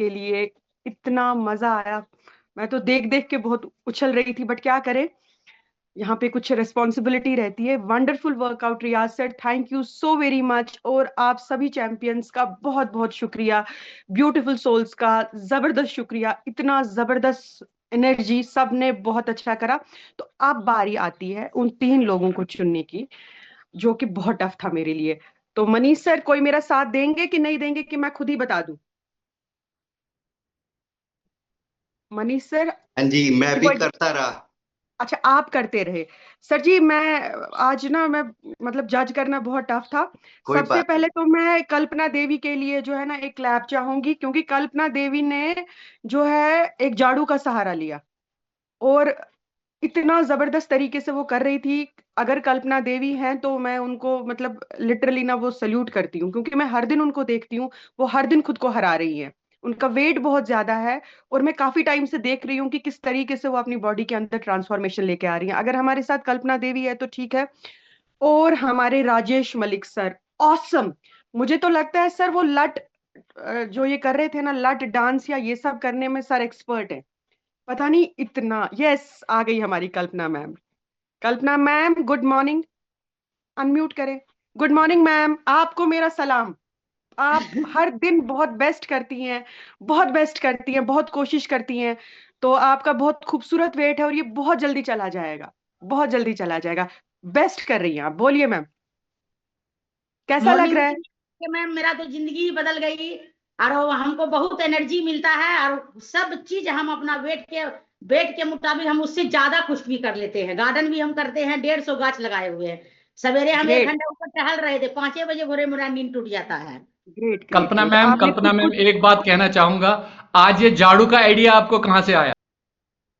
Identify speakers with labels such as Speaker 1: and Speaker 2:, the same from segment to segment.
Speaker 1: के लिए। इतना मजा आया, मैं तो देख देख के बहुत उछल रही थी, बट क्या करें, यहाँ पे कुछ रिस्पॉन्सिबिलिटी रहती है। Wonderful workout Riyaz sir, thank you so very much. और आप सभी चैंपियंस का बहुत बहुत शुक्रिया, ब्यूटीफुल सोल्स का जबरदस्त शुक्रिया, इतना जबरदस्त एनर्जी, सब ने बहुत अच्छा करा। तो अब बारी आती है उन 3 लोगों को चुनने की, जो कि बहुत टफ था मेरे लिए। तो मनीष सर, कोई मेरा साथ देंगे कि नहीं देंगे, कि मैं खुद ही बता दूं? मनीष सर,
Speaker 2: हाँ जी, मैं
Speaker 1: कि
Speaker 2: भी
Speaker 1: कोई,
Speaker 2: करता रहा।
Speaker 1: अच्छा आप करते रहे। सर जी, मैं आज ना, मैं मतलब जज करना बहुत टफ था।
Speaker 2: कोई
Speaker 1: सबसे
Speaker 2: बात नहीं।
Speaker 1: पहले तो मैं कल्पना देवी के लिए जो है ना एक क्लैप चाहूंगी, क्योंकि कल्पना देवी ने जो है एक झाड़ू का सहारा लिया, और इतना जबरदस्त तरीके से वो कर रही थी। अगर कल्पना देवी हैं तो मैं उनको मतलब लिटरली ना वो सल्यूट करती हूँ, क्योंकि मैं हर दिन उनको देखती हूँ, वो हर दिन खुद को हरा रही है। उनका वेट बहुत ज्यादा है, और मैं काफी टाइम से देख रही हूँ कि किस तरीके से वो अपनी बॉडी के अंदर ट्रांसफॉर्मेशन लेके आ रही है। अगर हमारे साथ कल्पना देवी है तो ठीक है। और हमारे राजेश मलिक सर, ऑसम। मुझे तो लगता है सर वो लट जो ये कर रहे थे ना, लट डांस या ये सब करने में सर एक्सपर्ट है। पता नहीं इतना, यस आ गई हमारी कल्पना मैम। कल्पना मैम, गुड मॉर्निंग। अनम्यूट करें। गुड मॉर्निंग मैम, आपको मेरा सलाम। आप हर दिन बहुत बेस्ट करती हैं, बहुत बेस्ट करती हैं, बहुत कोशिश करती हैं। तो आपका बहुत खूबसूरत वेट है, और ये बहुत जल्दी चला जाएगा, बहुत जल्दी चला जाएगा। बेस्ट कर रही हैं आप, बोलिए मैम, कैसा लग
Speaker 3: मॉर्निंग
Speaker 1: रहा है?
Speaker 3: रूटीन मैम, मेरा तो जिंदगी ही बदल गई। और हमको बहुत एनर्जी मिलता है, और सब चीज हम अपना वेट के मुताबिक हम उससे ज्यादा कुछ भी कर लेते हैं। गार्डन भी हम करते हैं, 150 गाछ लगाए हुए हैं। सवेरे हम एक
Speaker 1: ग्रेट,
Speaker 3: घंटा ऊपर टहल रहे थे, 5 बजे भोरे मेरा नींद टूट जाता है।
Speaker 1: ग्रेट, ग्रेट, ग्रेट, आपने
Speaker 4: कल्पना
Speaker 1: खुद
Speaker 4: मैम,
Speaker 1: कुछ।
Speaker 4: एक बात कहना चाहूंगा। आज ये झाड़ू का आइडिया आपको कहाँ से आया?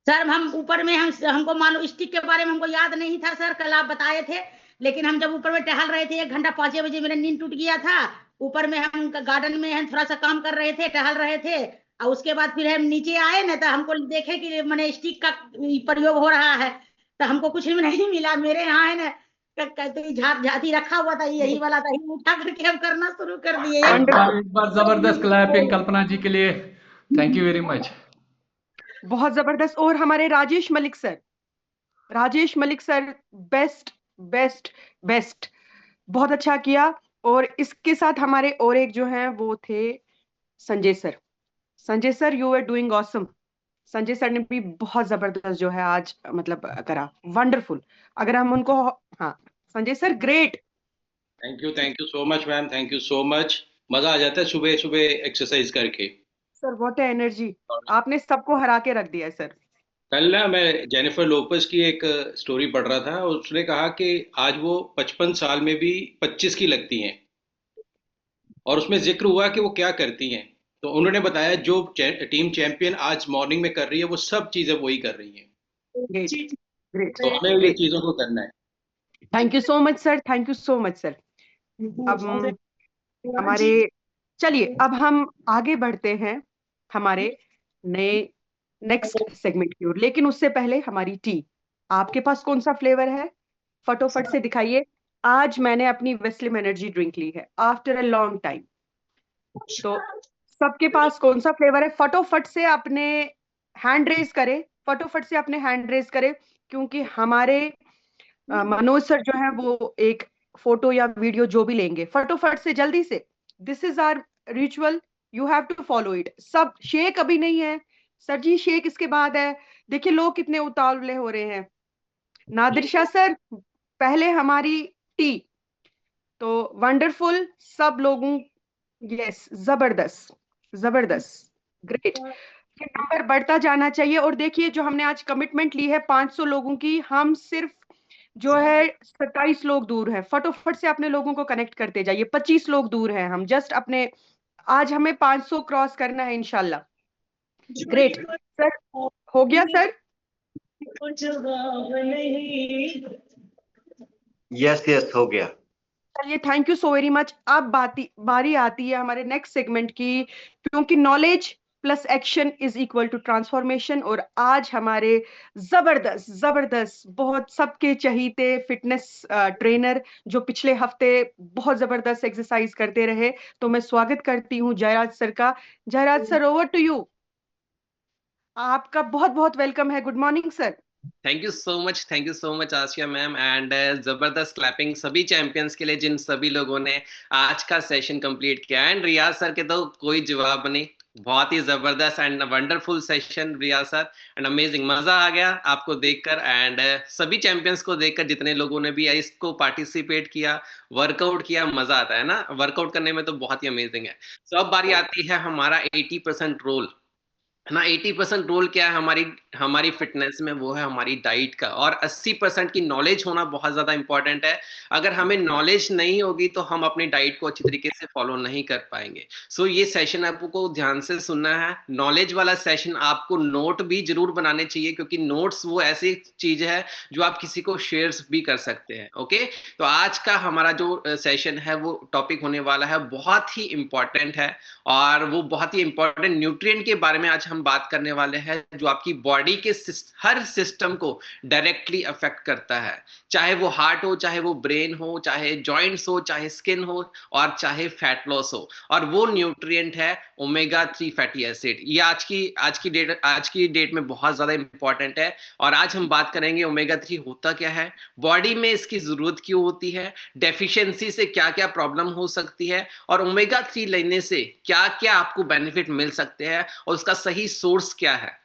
Speaker 3: सर हम ऊपर में हमको मानो स्टिक के बारे में हमको याद नहीं था सर, कल आप बताए थे। लेकिन हम जब ऊपर में टहल रहे थे 1 घंटा, 5 बजे मेरा नींद टूट गया था। ऊपर में हम गार्डन में हम थोड़ा सा काम कर रहे थे, टहल रहे थे। और उसके बाद फिर हम नीचे आए ना, तो हमको देखे कि मैंने स्टिक का प्रयोग हो रहा है। तो हमको कुछ भी नहीं मिला। मेरे यहाँ है ना, तो झाती रखा हुआ था, यही वाला था, ही उठा करके हम करना शुरू कर दिए।
Speaker 1: वंडरफुल,
Speaker 4: एक बार जबरदस्त क्लैपिंग कल्पना जी के लिए। Thank you very much.
Speaker 1: बहुत जबरदस्त। और हमारे Rajesh Malik sir, Rajesh Malik sir, best, best, best, बहुत अच्छा किया। और इसके साथ हमारे और एक जो हैं वो थे Sanjay sir. Sanjay sir, you are doing awesome. Sanjay sir ने भी बहुत जबरदस्त जो है आज मतलब करा, वंडरफुल। अगर हम उनको, हाँ, Sanjay sir great.
Speaker 5: Thank you so much ma'am, thank you so much. मजा आ जाता है सुबह सुबह एक्सरसाइज करके।
Speaker 1: सर व्हाट है एनर्जी, आपने सबको हरा के रख दिया है सर।
Speaker 5: कल ना मैं जेनिफर लोपेज की एक स्टोरी पढ़ रहा था, और उसने कहा कि आज वो 55 साल में भी 25 की लगती हैं। और उसमें जिक्र हुआ कि वो क्या करती हैं। तो उन्होंने बताया जो टीम चैंपियन आज मॉर्निंग में कर रही है वो सब चीजें वही कर रही हैं।
Speaker 1: ग्रेट, ग्रेट,
Speaker 5: तो हमें ये
Speaker 1: ग्रेट,
Speaker 5: चीजों को करना है।
Speaker 1: Thank you so much sir, thank you so much sir. अब हमारे, चलिए अब हम आगे बढ़ते हैं हमारे नए नेक्स्ट सेगमेंट की ओर, लेकिन उससे पहले हमारी टी, आपके पास कौन सा फ्लेवर है? फटोफट से दिखाइए। आज मैंने अपनी वेस्लिम एनर्जी ड्रिंक ली है आफ्टर अ लॉन्ग टाइम। तो सबके पास कौन सा फ्लेवर है? फटोफट से अपने हैंड रेज करें, फटोफट से अपने हैंड रेज करें, क्योंकि हमारे मनोज सर जो है वो एक फोटो या वीडियो जो भी लेंगे, फटोफट से जल्दी से। This is our ritual, you have to follow it. सब शेक अभी नहीं है सर जी, शेक इसके बाद है। देखिए लोग कितने उतावले हो रहे हैं। नादिर शाह सर, पहले हमारी टी। तो वंडरफुल, सब लोगों, यस, जबरदस्त, जबरदस्त, ग्रेट। ये नंबर बढ़ता जाना चाहिए। और देखिए जो हमने आज कमिटमेंट ली है 500 लोगों की, हम सिर्फ जो है 27 लोग दूर हैं। फटोफट से अपने लोगों को कनेक्ट करते जाइए, 25 लोग दूर हैं हम, जस्ट अपने, आज हमें 500 क्रॉस करना है इंशाल्लाह। ग्रेट सर, हो गया सर?
Speaker 2: यस यस, हो गया।
Speaker 1: चलिए, thank you so very much. अब बारी आती है हमारे नेक्स्ट सेगमेंट की, क्योंकि knowledge plus action is equal to transformation. और आज हमारे जबरदस्त जबरदस्त बहुत सबके चहीते फिटनेस ट्रेनर जो पिछले हफ्ते बहुत जबरदस्त एक्सरसाइज करते रहे, तो मैं स्वागत करती हूँ जयराज सर का। Jayraj sir, over to you. आपका बहुत बहुत वेलकम है। Good morning sir.
Speaker 6: Thank you so much Asiya ma'am, and जबरदस्त क्लैपिंग सभी चैंपियंस के लिए जिन सभी लोगों ने आज का सेशन कंप्लीट किया। एंड रियाज सर के तो कोई जवाब नहीं, बहुत ही जबरदस्त and wonderful session Riyaz sir, and amazing, मजा आ गया आपको देखकर। एंड सभी चैंपियंस को देखकर जितने लोगों ने भी इसको पार्टिसिपेट किया, वर्कआउट किया, मजा आता है ना वर्कआउट करने में, तो बहुत ही अमेजिंग है। तो अब बारी आती है हमारा 80% रोल, है ना। 80% रोल क्या है हमारी हमारी फिटनेस में, वो है हमारी डाइट का। और 80% की नॉलेज होना बहुत ज्यादा इंपॉर्टेंट है। अगर हमें नॉलेज नहीं होगी तो हम अपनी डाइट को अच्छी तरीके से फॉलो नहीं कर पाएंगे। सो ये सेशन आपको ध्यान से सुनना है, नॉलेज वाला सेशन। आपको नोट भी जरूर बनाने चाहिए, क्योंकि नोट्स वो ऐसी चीज है जो आप किसी को शेयर भी कर सकते हैं। ओके, तो आज का हमारा जो सेशन है वो टॉपिक होने वाला है, बहुत ही इंपॉर्टेंट है। और वो बहुत ही इंपॉर्टेंट न्यूट्रिएंट के बारे में आज हम बात करने वाले हैं, जो आपकी बॉडी के हर सिस्टम को डायरेक्टली अफेक्ट करता है। चाहे वो हार्ट हो, चाहे वो ब्रेन हो, चाहे जॉइंट्स हो, चाहे स्किन हो, और चाहे फैट लॉस हो। और वो न्यूट्रिएंट है ओमेगा 3 फैटी एसिड। ये आज की डेट में बहुत ज्यादा इंपॉर्टेंट है। और आज हम बात करेंगे ओमेगा 3 होता क्या है, बॉडी में इसकी जरूरत क्यों होती है, डेफिशिएंसी से क्या क्या प्रॉब्लम हो सकती है, और ओमेगा 3 लेने से क्या क्या आपको बेनिफिट मिल सकते हैं, और उसका सही सोर्स क्या है,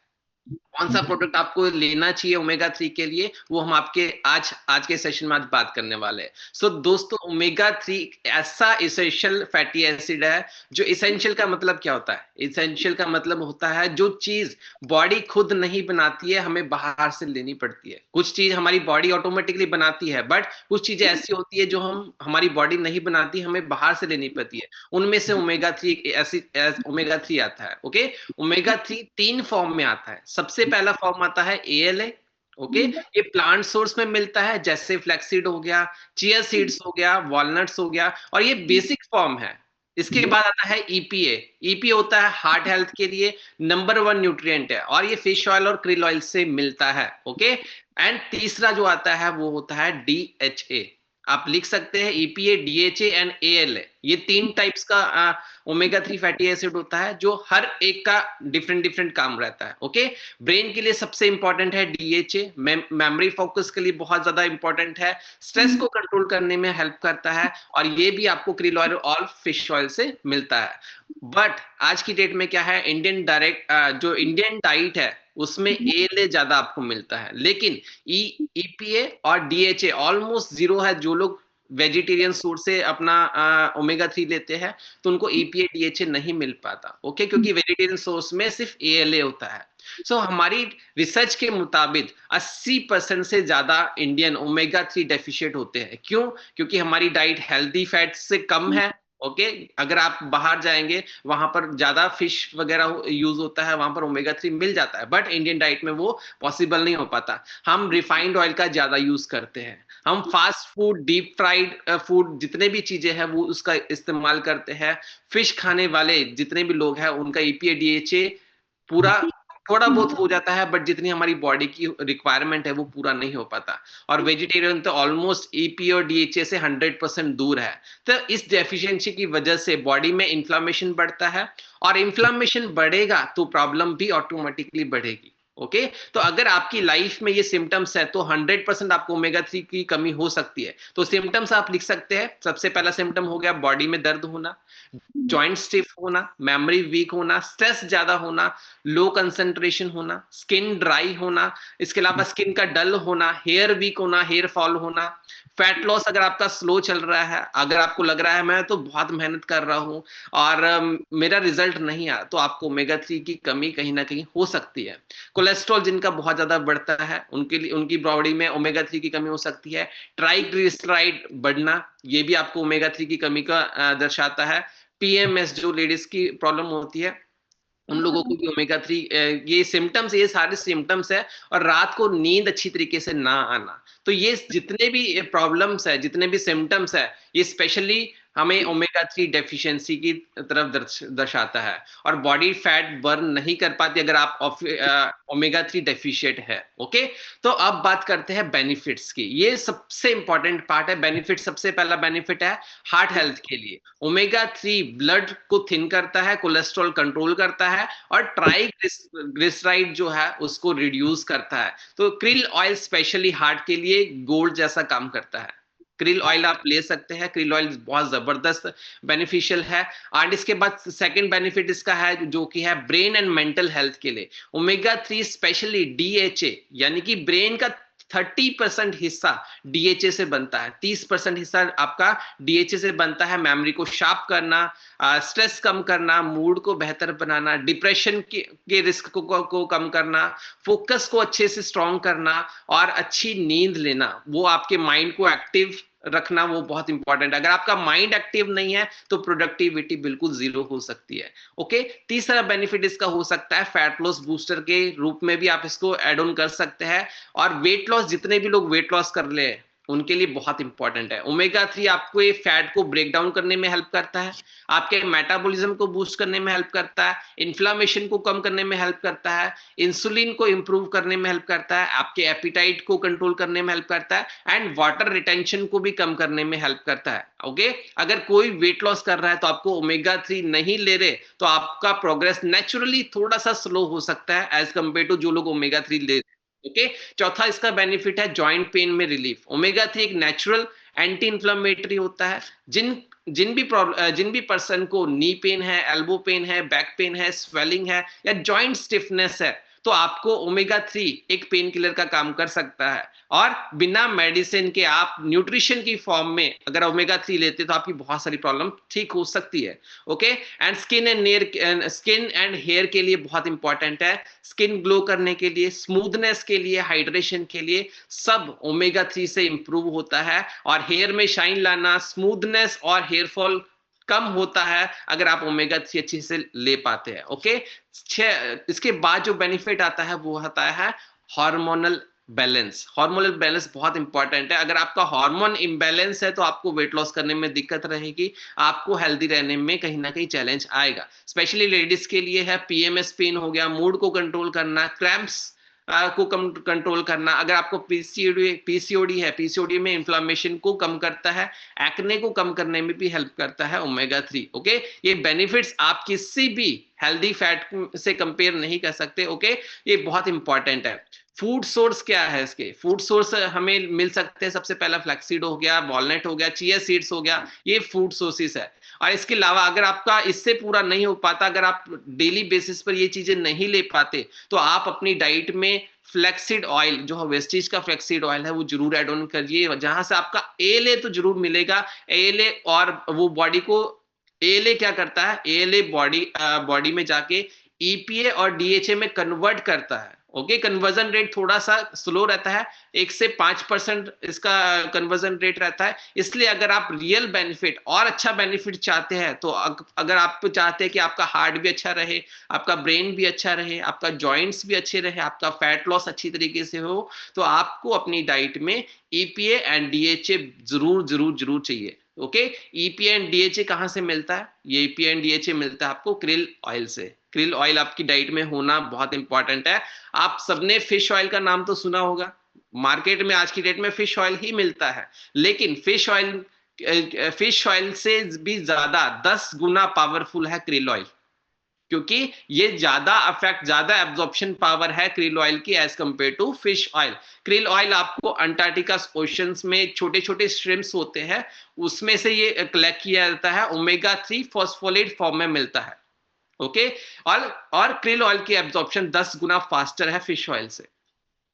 Speaker 6: कौन सा प्रोडक्ट आपको लेना चाहिए ओमेगा 3 के लिए, वो हम आपके आज के सेशन में आज बात करने वाले हैं। सो दोस्तों, ओमेगा 3 ऐसा इसेंशियल फैटी एसिड है। जो इसेंशियल का मतलब क्या होता है, इसेंशियल का मतलब होता है जो चीज बॉडी खुद नहीं बनाती है, हमें बाहर से लेनी पड़ती है। कुछ चीज हमारी बॉडी ऑटोमेटिकली बनाती है, बट कुछ चीजें ऐसी होती है जो हमारी बॉडी नहीं बनाती, हमें बाहर से लेनी पड़ती है। उनमें से ओमेगा 3 आता है। ओके, ओमेगा 3 3 फॉर्म में आता है। सबसे पहला फॉर्म आता है ALA। ओके, ये प्लांट सोर्स में मिलता है, जैसे फ्लैक्सीड हो गया, चिया सीड्स हो गया, वॉलनट्स हो गया, और ये बेसिक फॉर्म है। इसके बाद आता है EPA। EPA होता है हार्ट हेल्थ के लिए नंबर 1 न्यूट्रिएंट है, और ये फिश ऑयल और क्रिल ऑयल से मिलता है। ओके, एंड तीसरा जो आता है वो होता है DHA। आप लिख सकते हैं EPA, DHA एंड ALA। ये 3 टाइप्स का ओमेगा 3 फैटी एसिड होता है, जो हर एक का डिफरेंट काम रहता है। ओके, ब्रेन के लिए सबसे इंपॉर्टेंट है DHA, मेमोरी फोकस के लिए बहुत ज्यादा इंपॉर्टेंट है, स्ट्रेस को कंट्रोल करने में हेल्प करता है, और ये भी आपको क्रिल ऑयल और फिश ऑयल से मिलता है। बट आज की डेट में क्या है, जो इंडियन डाइट है उसमें ALA ज्यादा आपको मिलता है, लेकिन EPA और DHA ऑलमोस्ट जीरो है। जो लोग वेजिटेरियन सोर्स से अपना ओमेगा 3 लेते हैं, तो उनको EPA DHA नहीं मिल पाता। ओके, क्योंकि वेजिटेरियन सोर्स में सिर्फ ALA होता है। सो हमारी रिसर्च के मुताबिक 80% से ज्यादा इंडियन ओमेगा 3 डेफिशिएंट होते हैं। क्यों? क्योंकि हमारी डाइट हेल्दी फैट से कम है। ओके, अगर आप बाहर जाएंगे वहां पर ज्यादा फिश वगैरह यूज होता है, वहां पर ओमेगा 3 मिल जाता है, बट इंडियन डाइट में वो पॉसिबल नहीं हो पाता। हम रिफाइंड ऑयल का ज्यादा यूज करते हैं, हम fast food, deep fried food, जितने भी चीजें हैं वो उसका इस्तेमाल करते हैं। फिश खाने वाले जितने भी लोग हैं उनका EPA DHA पूरा थोड़ा बहुत हो जाता है, बट जितनी हमारी बॉडी की रिक्वायरमेंट है वो पूरा नहीं हो पाता। और वेजिटेरियन तो ऑलमोस्ट EPA और DHA से 100% दूर है। तो इस डेफिशिएंसी की वजह से बॉडी में इन्फ्लामेशन बढ़ता है, और इन्फ्लामेशन बढ़ेगा तो प्रॉब्लम भी ऑटोमेटिकली बढ़ेगी। ओके, तो अगर आपकी लाइफ में ये सिम्टम्स है तो 100% आपको ओमेगा 3 की कमी हो सकती है। तो सिम्टम्स आप लिख सकते हैं। सबसे पहला सिम्टम हो गया बॉडी में दर्द होना, जॉइंट स्टिफ होना, मेमोरी वीक होना, स्ट्रेस ज्यादा होना, लो कंसंट्रेशन होना, स्किन ड्राई होना, इसके अलावा स्किन का डल होना, हेयर वीक होना, हेयर फॉल होना, फैट लॉस अगर आपका स्लो चल रहा है, अगर आपको लग रहा है मैं तो बहुत मेहनत कर रहा हूं और मेरा रिजल्ट नहीं आया, तो आपको ओमेगा 3 की कमी कहीं ना कहीं हो सकती है। कोलेस्ट्रॉल जिनका बहुत ज्यादा बढ़ता है उनके लिए, उनकी बॉडी में ओमेगा 3 की कमी हो सकती है। ट्राइग्लिसराइड बढ़ना, ये भी आपको ओमेगा 3 की कमी का दर्शाता है। PMS जो लेडीज की प्रॉब्लम होती है उन लोगों को भी ओमेगा 3, ये सिम्टम्स, ये सारे सिम्टम्स है। और रात को नींद अच्छी तरीके से ना आना, तो ये जितने भी प्रॉब्लम्स है, जितने भी सिम्टम्स है, ये स्पेशली हमें ओमेगा 3 डेफिशिएंसी की तरफ दर्शाता है, और बॉडी फैट बर्न नहीं कर पाती अगर आप ओमेगा 3 डेफिशिएंट है। ओके, तो अब बात करते हैं बेनिफिट्स की। ये सबसे इंपॉर्टेंट पार्ट है। बेनिफिट, सबसे पहला बेनिफिट है हार्ट हेल्थ के लिए। ओमेगा 3 ब्लड को थिन करता है, कोलेस्ट्रॉल कंट्रोल करता है, और ट्राइग्लिसराइड जो है उसको रिड्यूस करता है। तो क्रिल ऑयल स्पेशली हार्ट के लिए गोल्ड जैसा काम करता है। क्रिल ऑयल आप ले सकते हैं, क्रिल ऑयल बहुत जबरदस्त बेनिफिशियल है। एंड इसके बाद सेकंड बेनिफिट इसका है जो कि है ब्रेन एंड मेंटल हेल्थ के लिए। ओमेगा 3 स्पेशली डीएचए, यानी कि ब्रेन का 30% हिस्सा डीएचए से बनता है, 30% हिस्सा आपका डीएचए से बनता है। मेमोरी को शार्प करना, स्ट्रेस कम करना, मूड को बेहतर बनाना, डिप्रेशन के रिस्क को कम करना, फोकस को अच्छे से स्ट्रॉन्ग करना, और अच्छी नींद लेना, वो आपके माइंड को एक्टिव रखना, वो बहुत इंपॉर्टेंट है। अगर आपका माइंड एक्टिव नहीं है तो प्रोडक्टिविटी बिल्कुल जीरो हो सकती है। ओके, तीसरा बेनिफिट इसका हो सकता है फैट लॉस बूस्टर के रूप में भी आप इसको ऐड ऑन कर सकते हैं। और वेट लॉस, जितने भी लोग वेट लॉस कर ले उनके लिए बहुत इंपॉर्टेंट है। ओमेगा 3 आपको ये फैट को ब्रेक डाउन करने में हेल्प करता है, आपके मेटाबॉलिज्म को बूस्ट करने में हेल्प करता है, इन्फ्लामेशन को कम करने में हेल्प करता है, इंसुलिन को इंप्रूव करने में हेल्प करता है, आपके एपिटाइट को कंट्रोल करने में हेल्प करता है, एंड वाटर रिटेंशन को भी कम करने में हेल्प करता है। ओके, अगर कोई वेट लॉस कर रहा है तो आपको ओमेगा 3 नहीं ले रहे तो आपका प्रोग्रेस नेचुरली थोड़ा सा स्लो हो सकता है एज कंपेयर टू जो लोग ओमेगा 3 ले। ओके, चौथा इसका बेनिफिट है जॉइंट पेन में रिलीफ। ओमेगा 3 एक नेचुरल एंटी इंफ्लेमेटरी होता है। जिन भी पर्सन को नी पेन है, एल्बो पेन है, बैक पेन है, स्वेलिंग है, या जॉइंट स्टिफनेस है, तो आपको ओमेगा 3 एक पेन किलर का काम कर सकता है। और बिना मेडिसिन के आप न्यूट्रिशन की फॉर्म में अगर ओमेगा 3 लेते तो आपकी बहुत सारी प्रॉब्लम ठीक हो सकती है। Okay, and skin and hair के लिए बहुत इंपॉर्टेंट है। स्किन ग्लो करने के लिए, स्मूथनेस के लिए, हाइड्रेशन के लिए, सब ओमेगा 3 से इंप्रूव होता है। और हेयर में शाइन लाना, स्मूथनेस और हेयर फॉल कम होता है अगर आप ओमेगा 3 अच्छे से ले पाते हैं। ओके, इसके बाद जो बेनिफिट आता है वो आता है हार्मोनल बैलेंस। हार्मोनल बैलेंस बहुत इंपॉर्टेंट है। अगर आपका हार्मोन इम्बैलेंस है तो आपको वेट लॉस करने में दिक्कत रहेगी, आपको हेल्दी रहने में कहीं ना कहीं चैलेंज आएगा। स्पेशली लेडीज के लिए है पीएमएस पेन हो गया, मूड को कंट्रोल करना, क्रैम्प्स को कम कंट्रोल करना। अगर आपको पीसीओडी है, पीसीओडी में इन्फ्लामेशन को कम करता है, एक्ने को कम करने में भी हेल्प करता है ओमेगा 3। ओके, ये बेनिफिट्स आप किसी भी हेल्दी फैट से कंपेयर नहीं कर सकते। ओके, ये बहुत इंपॉर्टेंट है। फूड सोर्स क्या है इसके? फूड सोर्स हमें मिल सकते हैं, सबसे पहला फ्लैक्सीड हो गया, वॉलनट हो गया, चिया सीड्स हो गया, ये फूड सोर्सेस है। और इसके अलावा अगर आपका इससे पूरा नहीं हो पाता, अगर आप डेली बेसिस पर ये चीजें नहीं ले पाते, तो आप अपनी डाइट में फ्लैक्सीड ऑयल, जो वेस्टीज का फ्लैक्सीड ऑयल है, वो जरूर ऐड ऑन करिए, जहां से आपका एएलए तो जरूर मिलेगा। एएलए, और वो बॉडी को, एएलए क्या करता है, एएलए बॉडी में जाके ईपीए और डीएचए में कन्वर्ट करता है। ओके, कन्वर्जन रेट थोड़ा सा स्लो रहता है, 1 से 5% इसका कन्वर्जन रेट रहता है। इसलिए अगर आप रियल बेनिफिट और अच्छा बेनिफिट चाहते हैं, तो अगर आप चाहते हैं कि आपका हार्ट भी अच्छा रहे, आपका ब्रेन भी अच्छा रहे, आपका जॉइंट्स भी अच्छे रहे, आपका फैट लॉस अच्छी तरीके से हो, तो आपको अपनी डाइट में ईपीए एंड डीएचए जरूर जरूर जरूर चाहिए। ओके, ईपीए एंड डीएचए कहां से मिलता है? ये ईपीए एंड डीएचए मिलता है आपको क्रिल ऑयल से। क्रिल ऑयल आपकी डाइट में होना बहुत इंपॉर्टेंट है। आप सबने फिश ऑयल का नाम तो सुना होगा, मार्केट में आज की डेट में फिश ऑयल ही मिलता है, लेकिन फिश ऑयल से भी ज्यादा 10 गुना पावरफुल है क्रिल ऑयल, क्योंकि ये ज्यादा एब्जॉर्प्शन पावर है क्रिल ऑयल की as compared to fish oil. Krill oil आपको अंटार्कटिका ओशंस में छोटे छोटे श्रिम्प्स होते हैं, उसमें से ये कलेक्ट किया जाता है, ओमेगा 3 फॉस्फोलेट फॉर्म में मिलता है। ओके, और क्रिल ऑयल की एब्जॉर्प्शन 10 गुना फास्टर है फिश ऑयल से।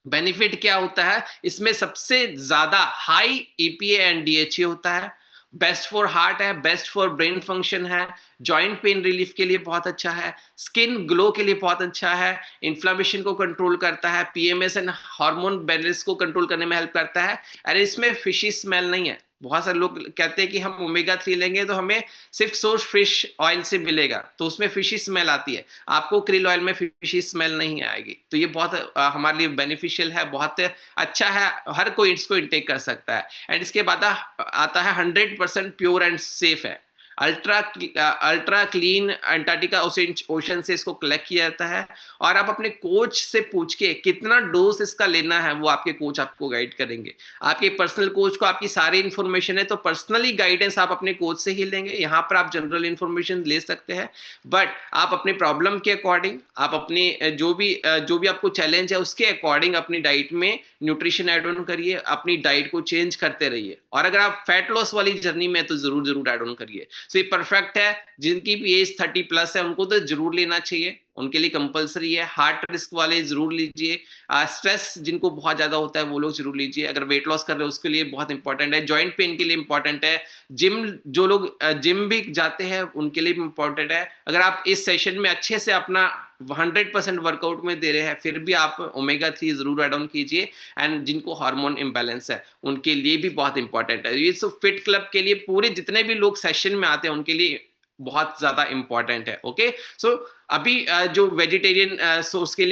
Speaker 6: बेनिफिट क्या होता है इसमें? सबसे ज्यादा हाई ईपीए एंड डीएचए होता है, बेस्ट फॉर हार्ट है, बेस्ट फॉर ब्रेन फंक्शन है, जॉइंट पेन रिलीफ के लिए बहुत अच्छा है, स्किन ग्लो के लिए बहुत अच्छा है, इन्फ्लामेशन को कंट्रोल करता है, पीएमएस एंड हार्मोन बैलेंस को कंट्रोल करने में हेल्प करता है। अरे इसमें फिशी स्मेल नहीं है, बहुत सारे लोग कहते हैं कि हम ओमेगा 3 लेंगे तो हमें सिर्फ सोर्स फिश ऑयल से मिलेगा, तो उसमें फिशी स्मेल आती है, आपको क्रिल ऑयल में फिशी स्मेल नहीं आएगी। तो ये बहुत हमारे लिए बेनिफिशियल है, बहुत अच्छा है, हर कोई इसको इंटेक कर सकता है। एंड इसके बाद आता है 100% प्योर एंड सेफ है, अल्ट्रा क्लीन अंटार्कटिका ओशन से इसको कलेक्ट किया जाता है। और आप अपने कोच से पूछ के कितना डोज इसका लेना है वो आपके कोच आपको गाइड करेंगे। आपके पर्सनल कोच को आपकी सारी इंफॉर्मेशन है, तो पर्सनली गाइडेंस आप अपने कोच से ही लेंगे। यहाँ पर आप जनरल इंफॉर्मेशन ले सकते हैं, बट आप अपने प्रॉब्लम के अकॉर्डिंग, आप अपने जो भी आपको चैलेंज है उसके अकॉर्डिंग अपनी डाइट में न्यूट्रिशन ऐड ऑन करिए, अपनी डाइट को चेंज करते रहिए। और अगर आप फैट लॉस वाली जर्नी में तो जरूर ऐड ऑन करिए। सो ये परफेक्ट है, जिनकी भी एज 30+ है उनको तो जरूर लेना चाहिए, उनके लिए कंपलसरी है। हार्ट रिस्क वाले जरूर लीजिए, स्ट्रेस जिनको बहुत ज्यादा होता है वो लोग जरूर लीजिए। अगर वेट लॉस कर रहे हो उसके लिए बहुत इंपॉर्टेंट है, जॉइंट पेन के लिए इंपॉर्टेंट है, जो लोग जिम भी जाते हैं उनके लिए भी इंपॉर्टेंट है। अगर आप इस सेशन में अच्छे से अपना 100% वर्कआउट में दे रहे हैं फिर भी आप ओमेगा 3 जरूर ऐड ऑन कीजिए। एंड जिनको हार्मोन इंबैलेंस है उनके लिए भी बहुत इंपॉर्टेंट है। ये सब फिट क्लब के लिए पूरे जितने भी लोग सेशन में आते हैं उनके लिए बहुत ज्यादा इंपॉर्टेंट है। ओके, सो अभी जो वेजिटेरियन सोर्स के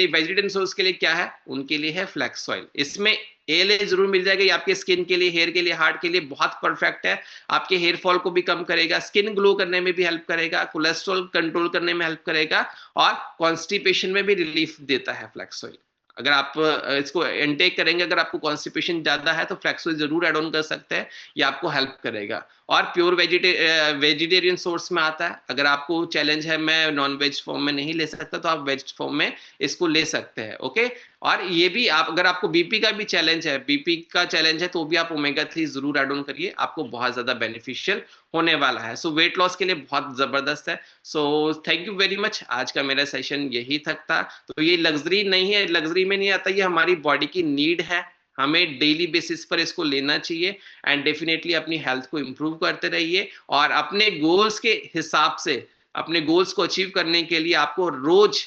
Speaker 6: लिए क्या है, उनके लिए है फ्लैक्स ऑयल। इसमें ALA जरूर मिल जाएगा, ये आपके स्किन के लिए, हेयर के लिए, हार्ट के लिए बहुत परफेक्ट है। आपके हेयर फॉल को भी कम करेगा, स्किन ग्लो करने में भी हेल्प करेगा, कोलेस्ट्रॉल कंट्रोल करने में हेल्प करेगा और कॉन्स्टिपेशन में भी रिलीफ देता है फ्लैक्स ऑयल। अगर आप इसको इनटेक करेंगे, अगर आपको कॉन्स्टिपेशन ज्यादा है तो फ्लैक्स ऑयल जरूर ऐड ऑन कर सकते हैं, ये आपको हेल्प करेगा। और प्योर वेजिटेरियन सोर्स में आता है। अगर आपको चैलेंज है मैं नॉन वेज फॉर्म में नहीं ले सकता तो आप वेज फॉर्म में इसको ले सकते हैं। ओके, और ये भी आप, अगर आपको बीपी का भी चैलेंज है तो भी आप ओमेगा 3 जरूर ऐड ऑन करिए, आपको बहुत ज्यादा बेनिफिशियल होने वाला है। सो वेट लॉस के लिए बहुत जबरदस्त है। सो थैंक यू वेरी मच, आज का मेरा सेशन यही तक था। तो ये लग्जरी नहीं है, लग्जरी में नहीं आता, ये हमारी बॉडी की नीड है, हमें डेली बेसिस पर इसको लेना चाहिए। एंड डेफिनेटली अपनी हेल्थ को इंप्रूव करते रहिए और अपने गोल्स के हिसाब से, अपने गोल्स को अचीव करने के लिए आपको रोज,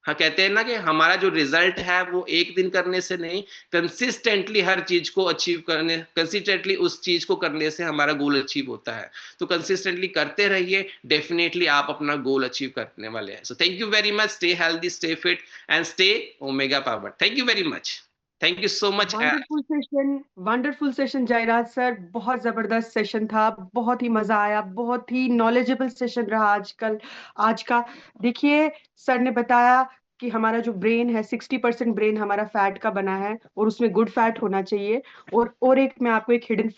Speaker 6: हाँ कहते हैं ना कि हमारा जो रिजल्ट है वो एक दिन करने से नहीं, कंसिस्टेंटली हर चीज को अचीव करने, कंसिस्टेंटली उस चीज को करने से हमारा गोल अचीव होता है। तो कंसिस्टेंटली करते रहिए, डेफिनेटली आप अपना गोल अचीव करने वाले हैं। So thank you very much, stay healthy, stay fit and stay omega powered. Thank you very much, thank you so much.
Speaker 1: Wonderful session Jayraj sir, बहुत जबरदस्त सेशन था, बहुत ही मजा आया, बहुत ही नॉलेजेबल सेशन रहा आज का। देखिए, सर ने बताया कि हमारा जो ब्रेन है 60% ब्रेन हमारा फैट का बना है और उसमें गुड फैट होना चाहिए। और एक मैं आपको एक हिडन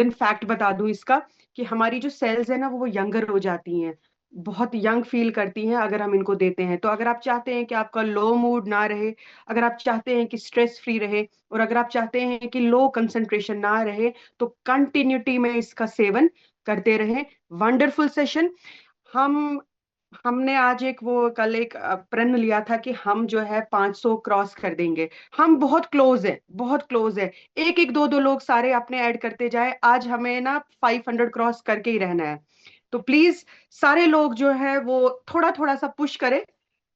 Speaker 1: फैक्ट बता दूं इसका, कि हमारी जो सेल्स है ना वो यंगर हो जाती हैं, बहुत यंग फील करती हैं अगर हम इनको देते हैं। तो अगर आप चाहते हैं कि आपका लो मूड ना रहे, अगर आप चाहते हैं कि स्ट्रेस फ्री रहे, और अगर आप चाहते हैं कि लो कंसंट्रेशन ना रहे, तो कंटिन्यूटी में इसका सेवन करते रहें। Wonderful session. हम हमने आज कल एक प्रण लिया था कि हम जो है 500 क्रॉस कर देंगे। हम बहुत क्लोज है, बहुत क्लोज है। एक एक दो दो लोग सारे अपने ऐड करते जाए, आज हमें ना 500 क्रॉस करके ही रहना है। तो प्लीज सारे लोग जो है वो थोड़ा थोड़ा सा पुश करें,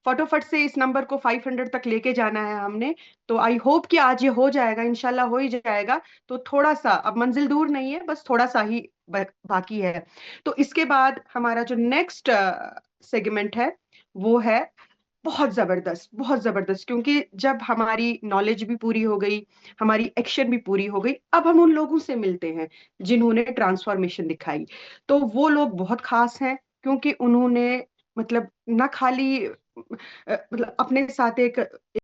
Speaker 1: फटाफट से इस नंबर को 500 तक लेके जाना है हमने। तो आई होप कि आज ये हो जाएगा, इंशाल्लाह हो ही जाएगा। तो थोड़ा सा, अब मंजिल दूर नहीं है, बस थोड़ा सा ही बाकी है। तो इसके बाद हमारा जो नेक्स्ट सेगमेंट है वो है बहुत जबरदस्त, बहुत जबरदस्त, क्योंकि जब हमारी नॉलेज भी पूरी हो गई, हमारी एक्शन भी पूरी हो गई, अब हम उन लोगों से मिलते हैं जिन्होंने ट्रांसफॉर्मेशन दिखाई। तो वो लोग बहुत खास हैं, क्योंकि उन्होंने मतलब ना खाली मतलब अपने साथ एक